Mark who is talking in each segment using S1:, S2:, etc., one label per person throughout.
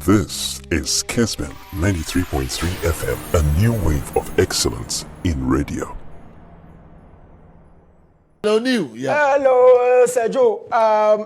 S1: This is Kessben 93.3 FM, a new wave of excellence in radio.
S2: Hello, New.
S3: Yeah. Hello, Sergio.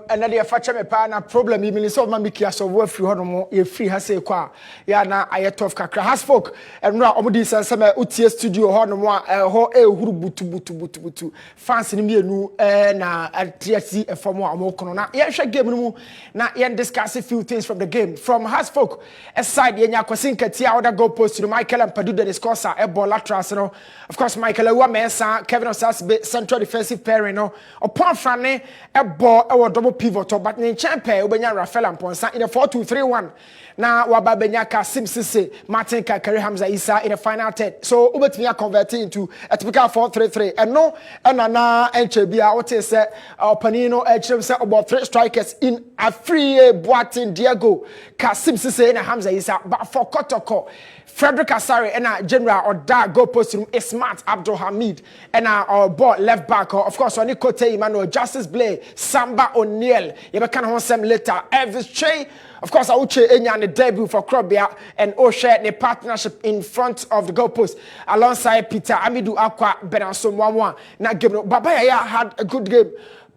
S3: Another facha me pa na problem. Even so, mami kia so we free hono mo. Ye free ha say kwa. Ya na aye tough kakra. Has folk. Enra omudi sense me utie studio hono mo. Ho huru butu. Fans ni mienu na TSC form mo amokono na. Ye hwe game no mu na ye discuss a few things from the game. From Has folk aside ye nya kwasin katia other goal post to Michael and Padu the discusser e ball lateral no. Of course Michael Ewa Mensa, Kevin Osasbe central defensive pairing no upon frane a ball a double pivot but in champion ubenya Rafael Amponsa in a 4-2-3-1 na waba benya Kasim Sisse Martin Kakari Hamza Isa in the final third so ubetimi convert into a typical 4-3-3 and no na enchebia what is Panino echem say about three strikers in a free Boatin Diego Kasim Sisse in Hamza Isa but for Kotoko Frederick Asare and a general or dark goal post room is smart Abdul Hamid and our ball left back of course on Kote Emmanuel Justice Blay Samba O'Neil you can have some later Elvis Che of course I would say Enya the debut for Krobia and Oshe the partnership in front of the goal post alongside Peter Amidou Akwa Benanson 1-1 na game Babaya had a good game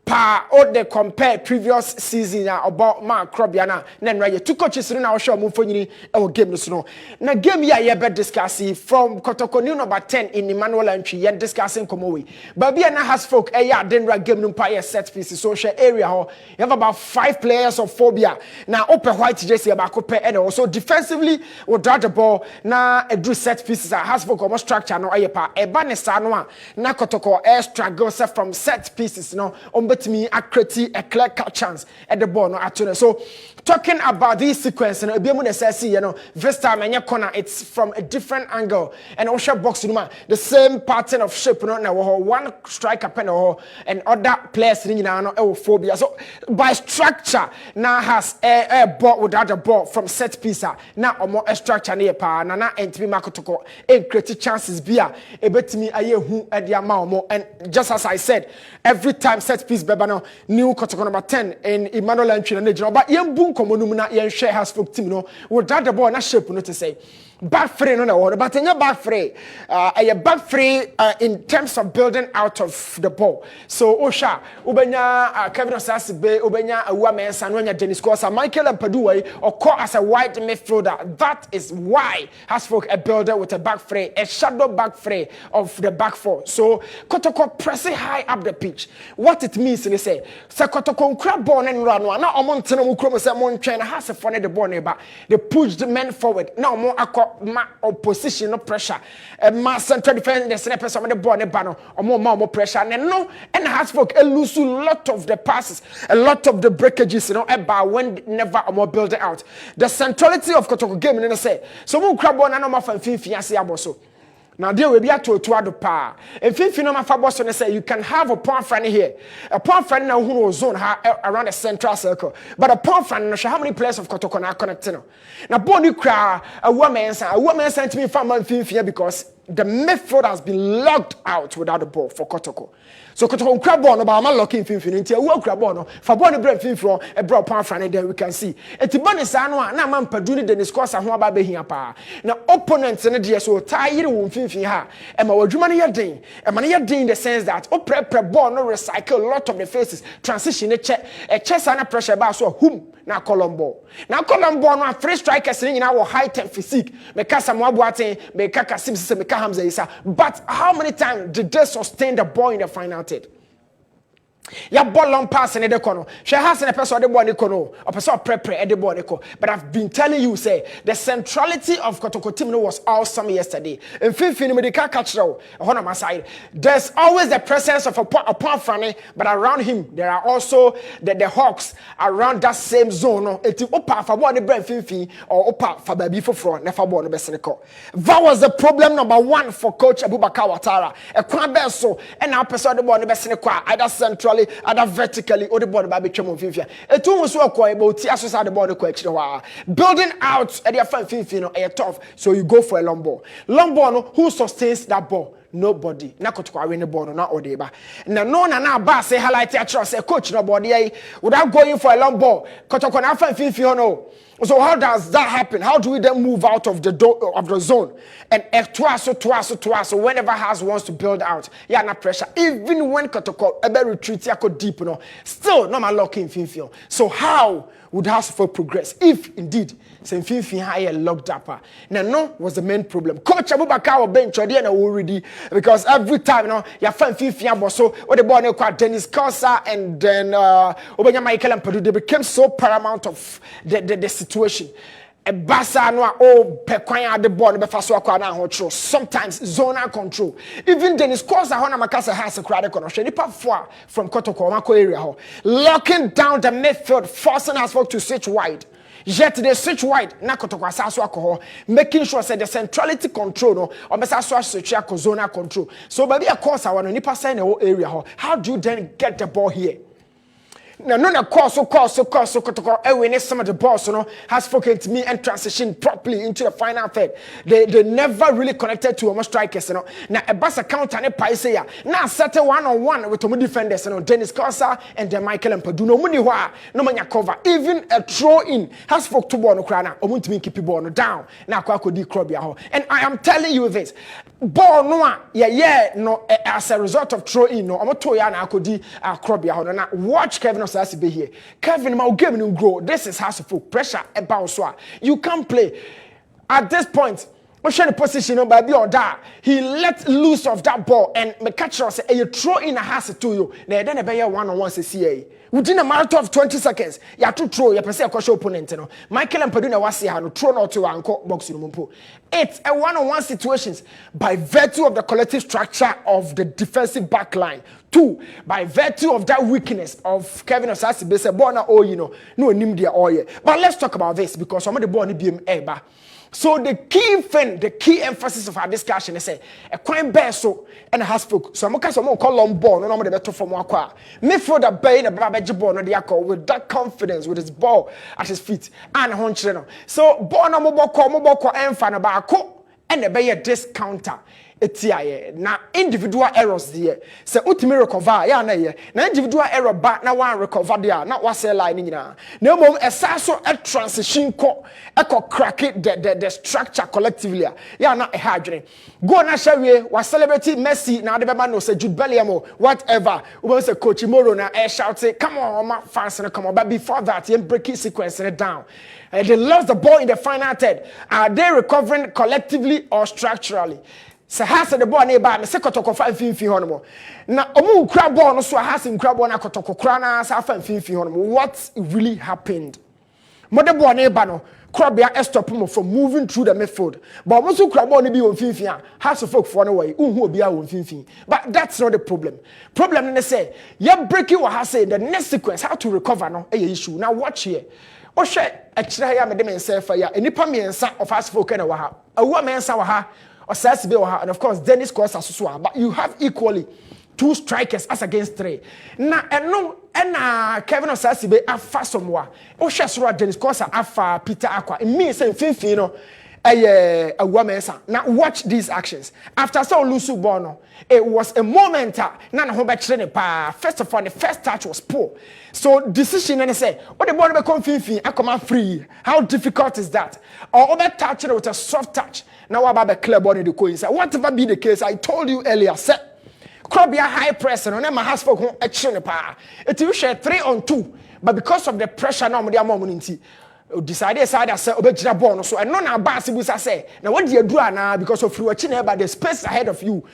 S3: pa all the compare previous season about man Krobiana then right two coaches na show mo fonyini e wo game no so no na game ya ye be discussing from Kotoko new number 10 in Emmanuel Antwi ye discussing komowe but na has folk e ya den right game no pa ye set piece social area ho you have about 5 players of phobia na open white jersey ba ko pe and also defensively we draw the ball na e do set pieces has folk almost structure no e pa e ba ne sa no a na Kotoko air struggle from set pieces no to me a a clear cut chance at the ball no atune so talking about this sequence and be able say you know this time and corner it's from a different angle and also box the same pattern of shape no na one striker pen or and other players ni na no phobia so by structure now has a ball without the ball from set piece now omo structure na pa na entimi makotoko e create chances bia e betimi aye hu e dia ma omo and just as I said every time set piece beba no new Kotoko number 10 in Emmanuel Antwi na general but yembu komonum na yen share has folk team no without the ball na shape no to say back free no na word but enya back free back free in terms of building out of the ball so Osha ubenya Kevin Osasbe ubenya Awa Mensa no nya Dennis Kosa Michael Mpaduwai or call as a wide midfielder that is why has folk a builder with a back free a shadow back free of the back four so Kotoko pressing high up the pitch what it means they say Kotoko nkra ball and run na omontena mu krom say mon twen has for the ball neighbor they pushed the men forward now more ma opposition no pressure ma central defense the sniper some the ball neighbor no more pressure and no and has folk lose a lot of the passes a lot of the breakages you know about when never more build it out the centrality of Kotoko game they say so mo nkra ball na no ma fan finfin ase aboso now there will be a to ado pa. If you know my boss and say you can have a pawn friend here. A pawn friend now who zone around the central circle. But a pawn friend no how many players of Kotoko na connect no. Now boni kra a woman sent me from here because the midfield has been locked out without the ball for Kotoko. So Kotoko crab ball no ba ma locking finfin ntia wo crab ball no fa ball no brand finfin e bro pan friend there we can see etibone sa no na man Padu ni Dennis Kosa ho aba behia pa na opponent ne de so tayire wo finfin ha e ma wadwuma ne yeden e ma ne yeden in the sense that o pre ball no recycle a lot of the faces transition e che sa na pressure ba so hum na Colombo no free strikers ni na wo high temp physique me ka Samuel Boateng me ka Kasim Sisse me ka Hamza Isa but how many times did they sustain the ball in the final third ya ball long pass in the corner she has in a person the ball in the corner or person prepare the ball in the corner but I've been telling you say the centrality of Kotoko team was awesome yesterday in 15 minutes catch on my side there's always the presence of a pawn front but around him there are also the Hawks around that same zone no it opa for ball the brain 15 or opa for baby for front never ball no best that was the problem number 1 for coach Abubakar Watara a kwan so and now person the ball the best either central other vertically or the ball by between fifia etu so akwa about ti aso the ball ko akire wa building out at the fan fifia no tough so you go for a long ball no who sustains that ball nobody na Kotoko win the ball na Odeba na ba say highlight actually say coach no body without going for a long ball Kotoko na fa fifi no. So how does that happen? How do we then move out of the zone and twice whenever Has wants to build out? Yeah, na pressure. Even when Kotoko ebe retreat ya deep, still no man locking Finfio. So how would House for progress if indeed Finfio higher locked up? Now no was the main problem. Coach Abubakar will bench or already because every time you find Finfio so what the ball called Dennis Kosa and then Obanya Michael and Padu, they became so paramount of the situation. A basa no pekwanya the ball be faso akwa na control. Sometimes zonal control. Even Dennis Kosa hona makasa has a crowd control. Nipa far from Kotoko Mako area ho. Locking down the midfield, forcing us to switch wide. Yet they switch wide na Kotoko asaso akọ making sure say the centrality control no or besa so switch akọ zonal control. So baby of course I want nipa say in the whole area ho. How do you then get the ball here? No, Kotoko winning some of the balls, has spoken to me and transitioned properly into the final third. They never really connected to almost strikers, Now a bus account and a paise ya. Now settle 1-on-1 with two defenders, Dennis Kosa and then Michael and Padu. No money no manya cover. Even a throw in has spoke to Bono Krana, or to keep Bono down. Now Kwako di Krobia. And I am telling you this. Ball no as a result of throw in no Omotoya na akodi Krobia. Now watch Kevin Osasi be here. Kevin mau game him grow. This is House of Folk pressure about so. You can't play at this point. The position by the order. He let loose of that ball and me catch us say you throw in a house to you. Now then be 1-on-1 CCA. Within a matter of 20 seconds, you have to throw your person a opponent. Michael and Paduna was here no throw not to anchor box in Mumpo. It's a 1-on-1 situations by virtue of the collective structure of the defensive back line. 2, by virtue of that weakness of Kevin Osasi be say born no nim dia oye. But let's talk about this because some of the ball ni be eba. So the key thing, the key emphasis of our discussion is say a crime bear so and has folk. So I'm call long ball, no the better from Wakwa. Me for the bay the babaji ball no the with that confidence with his ball at his feet and hunchino. So ball no mobile and fan about and the bay discounter. Etiaye na individual errors there say ultimate recover ya na ye na individual error back na one recover there na wa say line nyina na mom esaso a transition ko crack the structure collectively ya na e hadwene go na shawe wa celebrate Messi na de beba no say Jude Bellingham whatever we say coach Moro na e shout say come on my fans na come on but before that you break sequence down. They lost the ball in the final third. Are they recovering collectively or structurally? Se has the ball nearby, me se Kotoko fa finfi hono. Na omu kra ball no so has him kra ball na Kotoko kra na sa fa finfi hono. What really happened? Mode ball nearby no Krabia stop him from moving through the midfield. But also kra ball ni bi on finfi has to folk for no way. Unhu obi a on finfi. But that's not the problem. Problem ne say, you break you has say the next sequence how to recover no e issue. Now watch here. Ohwe a kira ya me de mensa ya enipa miensa of us folk na wa ha. Awu mensa wa ha. And of course, Dennis Kosa Susua. But you have equally 2 strikers as against 3. Na Kevin Osasibe afa somwa. O shesura Dennis Kosa afa Peter Aqua. It means saying Finfino a woman. Now watch these actions. After so Lusu Bono, it was a moment. First of all, the first touch was poor. So decision and say, what the ball become Finfi, I come out free. How difficult is that? Or over touching with a soft touch. Now about the club body the coins. Whatever be the case, I told you earlier, sir. Krabia high press and on my house for home action power. It will share 3-on-2, but because of the pressure now, the moment decided I say obejira ball so and none abasi busa say. Now what do you do now because of you watching about the space ahead of you?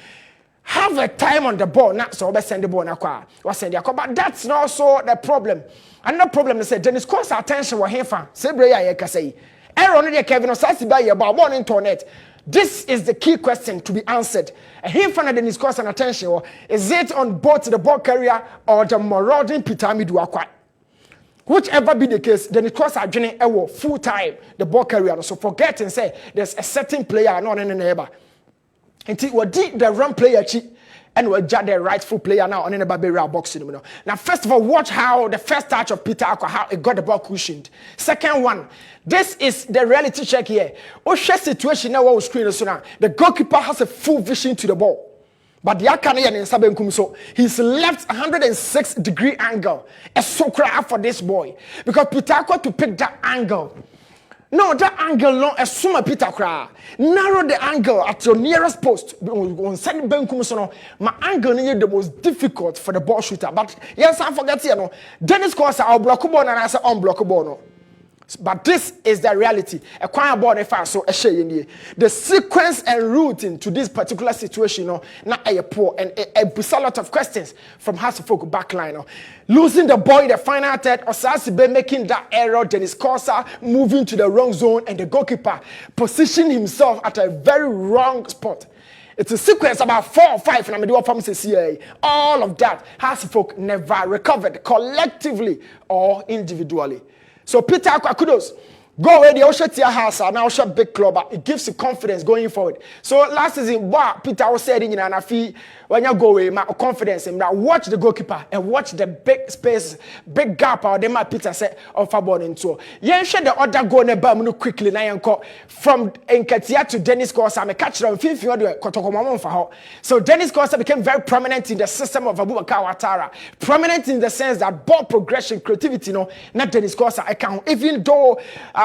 S3: Have a time on the ball, not so send the ball na kwa. Was send the but that's not also the problem. Another problem is that Dennis Kosa attention wa hefa. Say breya ye ka say. Error no Kevin Osasi ba ye ba on internet. This is the key question to be answered. Him for Dennis Kosa attention or is it on both the ball carrier or the marauding Peter Miduakwa? Whichever be the case, then it cross journey full time the ball carrier. So forget and say there's a certain player not in the neighbor. Until we did the run player and we just the rightful player now on the barrier boxing. Now, first of all, watch how the first touch of Peter Aqua, how it got the ball cushioned. Second one, this is the reality check here. Osha situation now on screen so now the goalkeeper has a full vision to the ball. But the Akane and Sabenkum, so he's left 106-degree angle. A so cry for this boy. Because Pitako to pick that angle. No, that angle no a suma Pitakra. Narrow the angle at your nearest post. On send Benkum so no, my angle is the most difficult for the ball shooter. But yes, I forget you know. Dennis Corsa or blockable and I say unblockable no. But this is the reality. A choir board so the sequence and routine to this particular situation, not a poor and a lot of questions from Hasselfolk backline. Losing the ball in the final third, or Sasibe making that error, Dennis Corsa moving to the wrong zone, and the goalkeeper positioning himself at a very wrong spot. It's a sequence about 4 or 5 and I'm doing from CCA. All of that Hasselfolk never recovered collectively or individually. So Peter kudos. Go away the Osha Tia house and now Osha big club. It gives you confidence going forward. So last season, what Peter was saying in an affair when you go away, my confidence in that watch the goalkeeper and watch the big space, big gap out there. My Peter said of Fabon into. Yeah, share the other goal never quickly now from Nketia to Dennis Corsa. I'm catch on 5th year Kotoko for her. So Dennis Corsa became very prominent in the system of Abubakar Ouattara. Prominent in the sense that ball progression, creativity, not Dennis Corsa account. Even though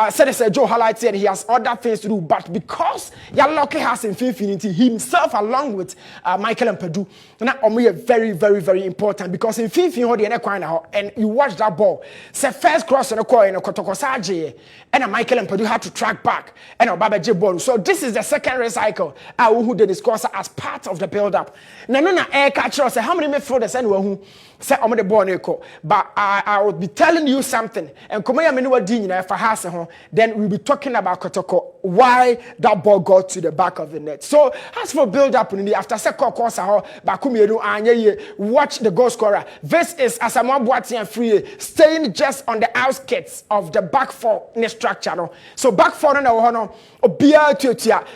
S3: Senator Joe highlighted he has other things to do, but because Yaloke has Infinity himself along with Michael and Pedu, now very, very, very important because in Infinity and you watch that ball, say first cross on the coin and Kotoko Saje and Michael and Pedu had to track back and Baba J ball. So this is the second recycle. Who did discuss as part of the build-up. Now, air catcher say how many midfielders anyone who say I'm the ball echo, but I will be telling you something and come here many word for has then we'll be talking about Kotoko, why that ball got to the back of the net. So as for build up in the after second course watch the goal scorer. This is Asamoah Boateng and Free staying just on the outskirts of the back four in the structure. No? So back four no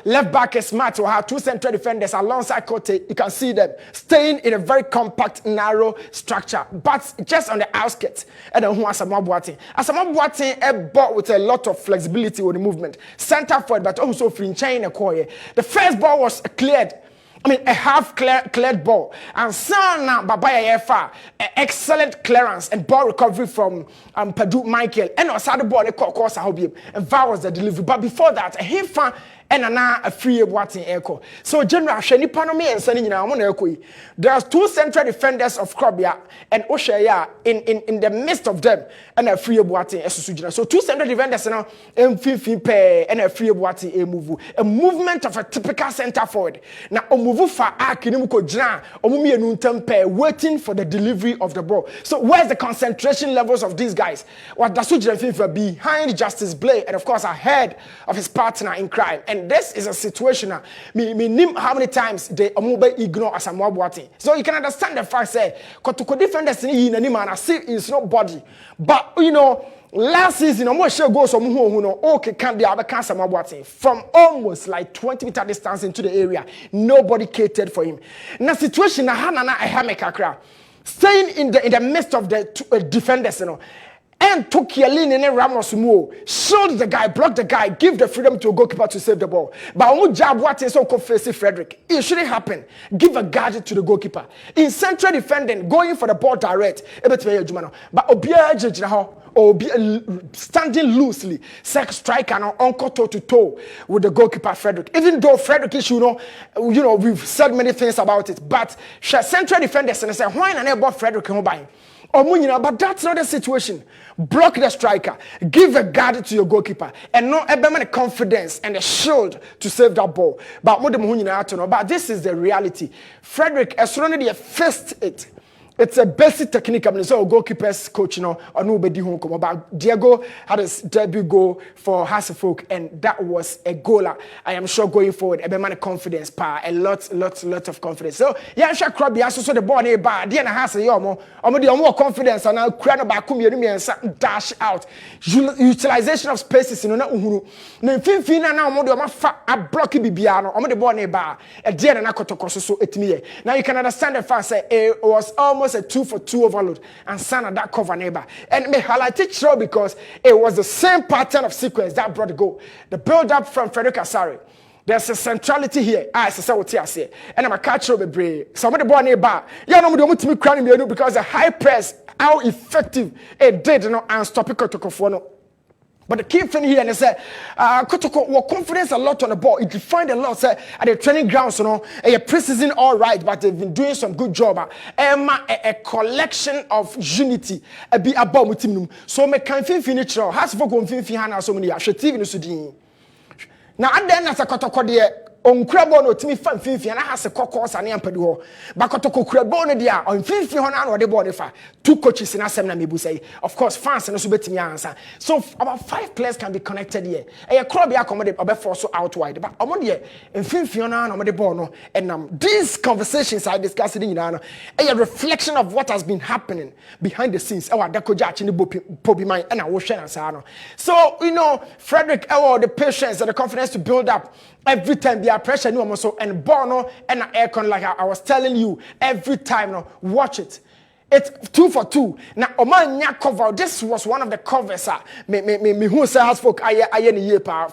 S3: left back is smart to have 2 central defenders alongside Kote. You can see them staying in a very compact, narrow structure, but just on the outskirts. And then who Asamoah Boateng? Asamoah Boateng a ball with a lot of flexibility with the movement. Center forward, but also free chain a core. The first ball was cleared. I mean, a half cleared ball. And Sana Babaya Yefa, excellent clearance and ball recovery from Pedu Michael. And also the ball, they call course, I hope you. And that was the delivery. But before that, a Hifa and a free Boateng echo. So General Shani Panomi and Sani Namon. There's 2 central defenders of Krobia and Oshaya in the midst of them and a free Boateng as so 2 central defenders now and 15 pair and a free Boateng a movement of a typical center forward. Now move for Akinimuko Jana Omumi and pair waiting for the delivery of the ball. So where's the concentration levels of these guys? What does FIFA behind Justice Blay and of course ahead of his partner in crime? And this is a situation me name how many times they ignore Asamoah Boateng. So you can understand the fact say Kotoko defenders in any man I see is not body. But last season almost sure goes okay can't be Asamoah Boateng from almost like 20-meter distance into the area. Nobody catered for him. Now situation staying in the midst of the defenders, and took Yelin and Ramos Mo, showed the guy, blocked the guy, give the freedom to a goalkeeper to save the ball. But when Boateng so called face Frederick, it shouldn't happen. Give a gadget to the goalkeeper. In central defending, going for the ball direct, but Obia or be standing loosely, striker and uncle toe to toe with the goalkeeper Frederick. Even though Frederick is, we've said many things about it, but central defenders and say, why not about Frederick and by? But that's not the situation. Block the striker, give a guard to your goalkeeper, and no element confidence and a shield to save that ball. But this is the reality. Frederick has already faced it. It's a basic technique. I mean, so goalkeepers coach, or nobody home come about. Diego had his debut goal for Hasselfolk, and that was a goaler. I am sure going forward, a man confidence, a lot of confidence. So yeah, sure, Krabby also the ball nearby. Diana has a yomo, or more confidence, and now crown back and dash out. Utilization of spaces in Uhuru. Now, now more a blocky bibiano, or the ball nearby. A Diana Kotoko so it me. Now you can understand the fact that it was almost a 2-for-2 overload and Sana that cover neighbor. And me highlight it show because it was the same pattern of sequence that brought the goal. The build up from Frederick Asare. There's a centrality here. I say what you say. And I'm a catcher of a brain. Somebody born a bar. You know, we don't crying because the high press, how effective it did, and stop it Kotoko. But the key thing here is that Kotoko was confidence a lot on the ball. It defined a lot at the training grounds, a preseason all right, but they've been doing some good job. A collection of unity, a be about with him. So me can finish has for going to so many TV in Sudan. Now, and then as a Kotoko there. On crabo no timi fan finfi na has kokos ane ampadu ho ba kotoko crabo no dia on finfi ho na no de ball fa two coaches na sem na mebu say of course fans no so betimi answer so about 5 players can be connected here e club ya accommodate obe force out wide but omo de finfi ho na no de ball no and these conversations I discussed in na a reflection of what has been happening behind the scenes e wa dakoja achi ni pobi man na wo hwe na sa no so Frederick the patience and the confidence to build up every time there pressure no so and Bono and aircon like I was telling you every time watch it. It's 2 for 2. Now Omanya cover. This was one of the covers. Me who say has folk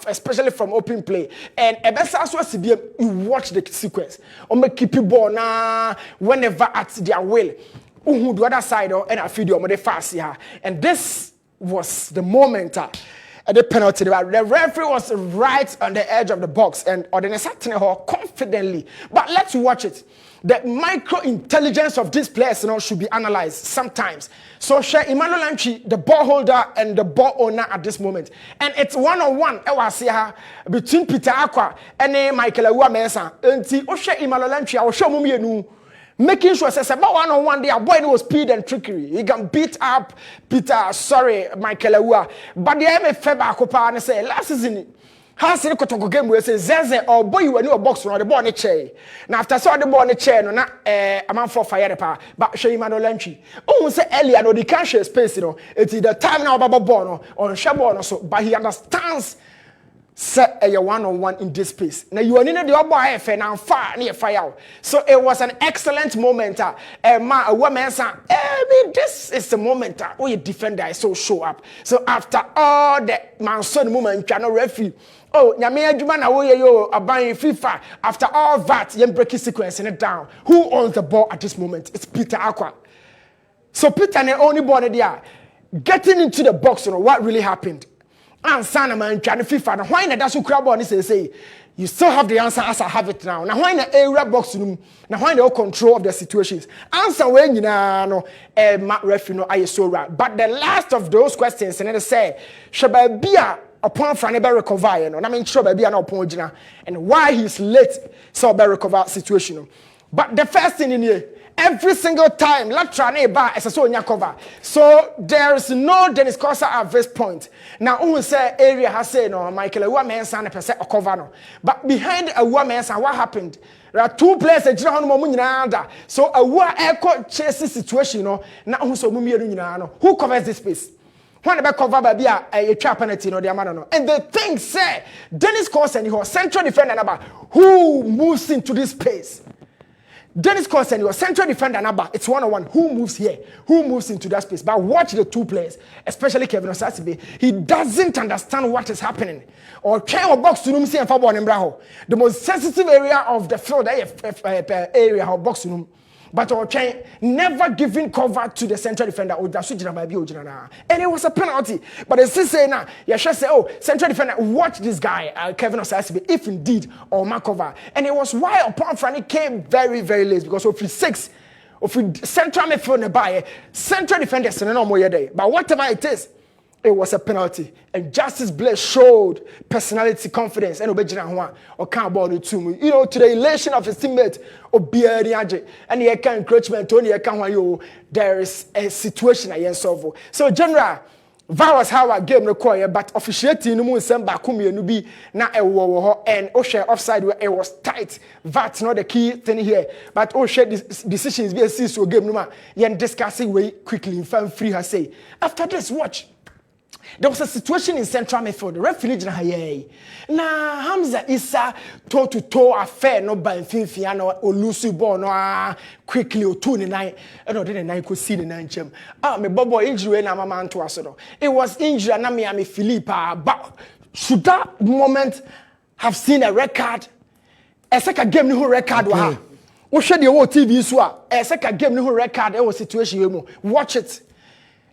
S3: especially from open play. And ebesa so you watch the sequence. Ome keep ball na whenever at their will. Who the other side and I feel you fast here. And this was the moment. The penalty, the referee was right on the edge of the box and Ordinary confidently. But let's watch it. The micro intelligence of these players should be analyzed sometimes. So share Emmanuel Lanchi, the ball holder and the ball owner at this moment. And it's one-on-one between Peter Aqua and Michael Awuah-Mensah. And share Emmanuel Lanchi, I will show you. Making sure says about 1-on-1 there, boy, it was speed and trickery. He can beat up Michael Awuah. But the MFA back and say last season, has the Kotoko game where says Zeze or boy you were new box on the ball on the chair. Now after saw the ball on the chair, no not a man for fire power, but show him no Lanchi. Oh, say earlier no the can't share space, it's the time now about Bono or Shabon so, but he understands. Set a one-on-one in this space. Now you are in the other FA now far near fire. So it was an excellent moment. This is the moment where your defender is so show up. So after all the Manson moment, cannot referee. Oh, Nyame adwuma na wo ye yo aban FIFA. After all that, you break sequence it down. Who owns the ball at this moment? It's Peter Aqua. So Peter the only ball there. Getting into the box, what really happened? And Sana man trying to FIFA. Now why not that's who crab on say you still have the answer as I have it now. Now why not area box room? Now why no control of the situations? Answer when you know referee I so right. But the last of those questions and they say Shababia upon Franebe recover, I mean Shababia no upon Gina and why he's late so be recover situation. But the first thing in here every single time, cover. So there is no Dennis Kosa at this point. Now, who say area has said no, Michael Awuah-Mensah and percent cover no. But behind Awuah-Mensah, what happened? There are 2 players that so Awuah echo chasing situation, now who so who covers this space? When the cover by a trap penalty, no, the man, and the thing say Dennis Kosa and your central defender number who moves into this space. Dennis Constant, your central defender number, it's 1-on-1. Who moves here? Who moves into that space? But watch the 2 players, especially Kevin Osasibe. He doesn't understand what is happening. Or try box to room see and the most sensitive area of the field area of box room. But or try never giving cover to the central defender or and it was a penalty. But they still say now, you should say, oh, central defender, watch this guy, Kevin Osasibe, if indeed or cover. And it was why upon Franny came very, very late because of 6 of central midfield nearby, central defenders and no more day. But whatever it is, it was a penalty. And Justice Blaze showed personality, confidence, and Obejina or can't about it too. To the elation of his teammate, and he can encroachment, there is a situation I solve. So, General, that was how our game required, but officiating no more send back be na a war and Osha offside where it was tight. That's not the key thing here. But Osha decisions be a so game no yen discussing way quickly in fan free her say. After this, watch. There was a situation in central midfield. The referee na Hamza Issa toe-to-toe affair no by Finfiano or Lucy Bono quickly or 2-9. I don't think I could see the 9 chem. Me bobo injury na mama to us. It was injury na me Philippa. But should that moment have seen a record. A second game no record wa. We share the whole TV so a second game no record e situation you watch it.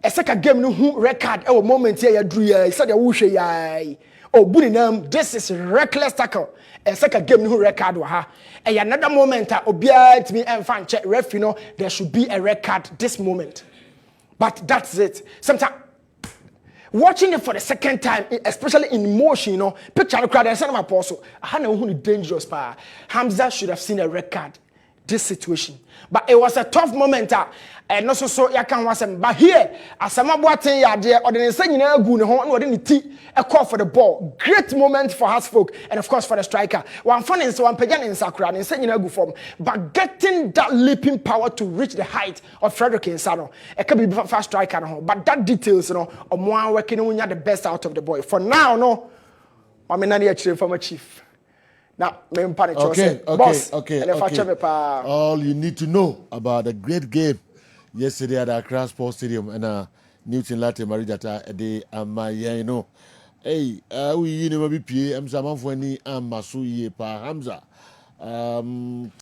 S3: A second game no record e moment here you do said the wo hwe ya. Oh buninam this is reckless tackle. A second game no record wa ha. E another moment obia to me enfan check ref you know there should be a record this moment. But that's it. Sometimes watching it for the second time, especially in motion, you know, picture the crowd and send my apostle. I know who dangerous pa. Hamza should have seen a record this situation. But it was a tough moment. And also so ya can was but here as I'm watching ya there or the saying na gu ne ho no de ti a call for the ball. Great moment for Hasfolk and of course for the striker. One fun is one pagan in Sakura and saying na gu form. But getting that leaping power to reach the height of Frederick Insano. It can be fast striker no. But that details you know one working on the best out of the boy. For now no I mean na from a chief. Now,
S2: okay. All you need to know about the great game yesterday at Accra Sports Stadium and Newton Latte Marijata de you know. Hey, we never be PA. I'm Saman for any Masu pa Hamza.